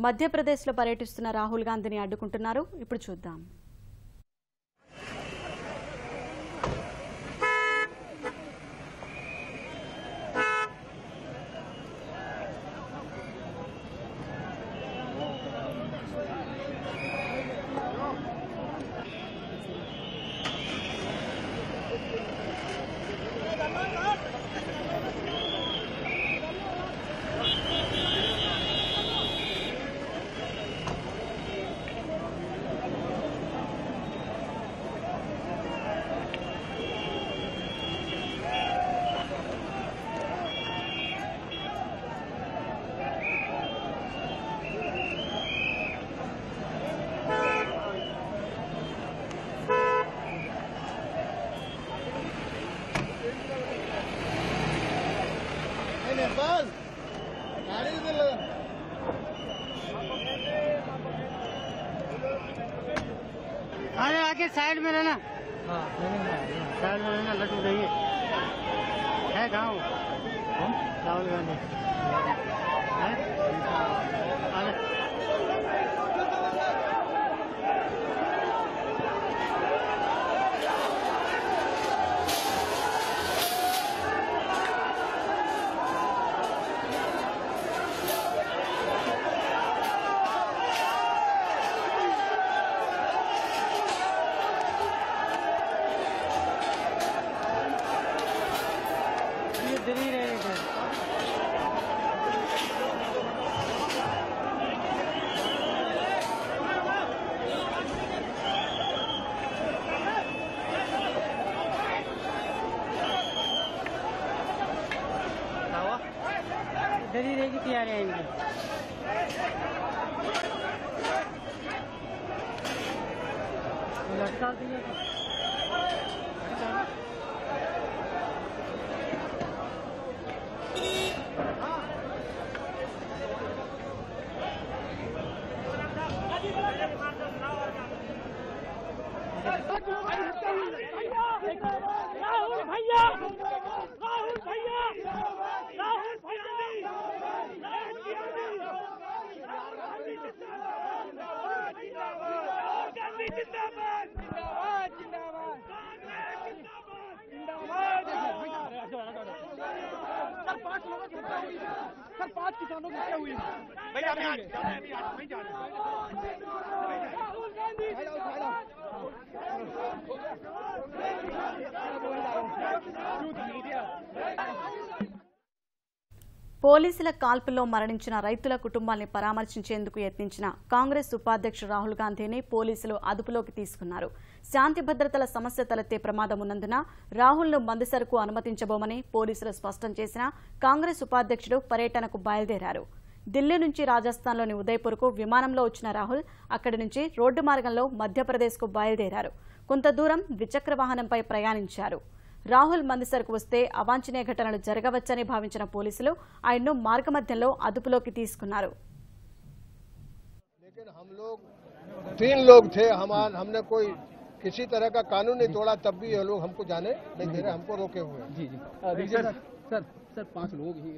మధ్యప్రదేశ్లో పర్యటిస్తున్న రాహుల్ గాంధీని అడ్డుకుంటున్నారు. ఇప్పుడు చూద్దాం. अरे आके साइड में रहना। हाँ साइड में रहना। लड्डू चाहिए है कहाँ हो? राहुल गांधी है? इधर ही रहेगी तैयारी आएंगी। लटका दिए राहुल भैया, राहुल भैया, राहुल भैया, सर 5 किसानों की क्या हुई भैया? राहुल गांधी పోలీసుల కాల్పుల్లో మరణించిన రైతుల కుటుంబాల్ని పరామర్శించేందుకు యత్నించిన కాంగ్రెస్ ఉపాధ్యక్షుడు రాహుల్ గాంధీని పోలీసులు అదుపులోకి తీసుకున్నారు. శాంతి భద్రతల సమస్య తలెత్తే ప్రమాదం ఉన్నందున రాహుల్ను మందుసరకు అనుమతించబోమని పోలీసులు స్పష్టం చేసిన కాంగ్రెస్ ఉపాధ్యక్షుడు పర్యటనకు బయలుదేరారు. ఢిల్లీ నుంచి రాజస్థాన్లోని ఉదయ్పూర్కు విమానంలో వచ్చిన రాహుల్ అక్కడి నుంచి రోడ్డు మార్గంలో మధ్యప్రదేశ్కు బయలుదేరారు. కొంత దూరం ద్విచక్ర వాహనంపై ప్రయాణించారు. రాహుల్ మందసర్కు వస్తే అవాంఛనీయ ఘటనలు జరగవచ్చని భావించిన పోలీసులు ఆయన్ను మార్గమధ్యంలో అదుపులోకి తీసుకున్నారు. लेकिन हम लोग 3 लोग थे, हमने कोई किसी तरह का कानून नहीं तोड़ा, तब भी ये लोग हमको जाने नहीं दे रहे, हमको रोके हुए। जी सर 5 लोग ही